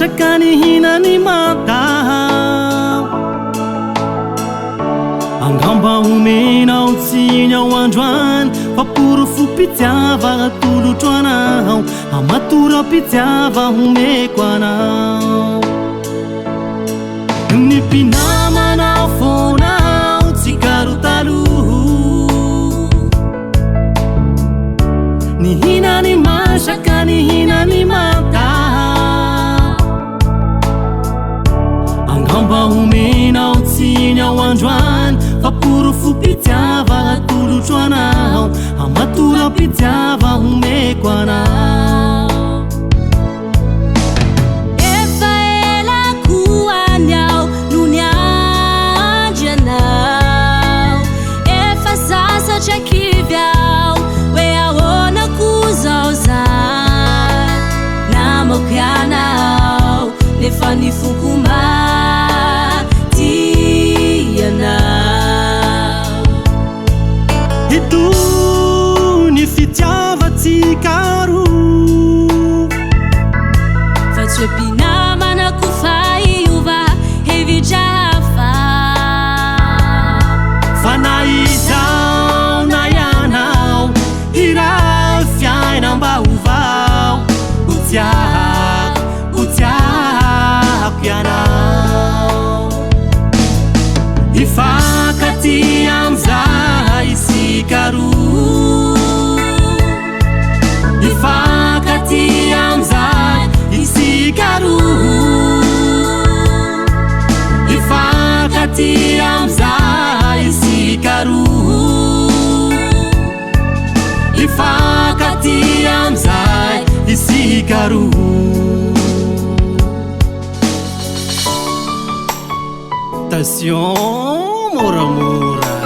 masakany hinany matao angamba homenao tsiny ao androany fa porofo pitiava atolotro anao amatora pitiava homeko anao ny mpinamanao fonao tsy karo taloho ny hinany masaka ny hinany matao angamba homenao tsiny ao androany fa porofo pitiava atolotro anao amatora pitiava homeko anao efa ela koany ao no niandry anao efa sasatra kivy ao hoe ahoana koa zao zany namoky anao nefa nifokomba itony fitiavatsykaro fa tsy hoe mpinamana ko fa iova hevitra hafa fa na izao na ianao iraha fiaina hovao ho tiako ianao ifankaty amizay sikaro ifankaty amizay isikaro ifankaty amizay isikaro ifankaty amizay isikaro Attention moramora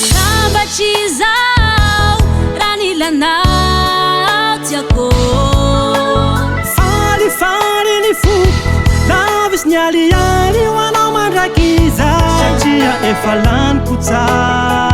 sambatry zao raha nilanao tiako falifaly ny foko lavisy ny aliary ho anao mandrakiza satria efa laniko tsara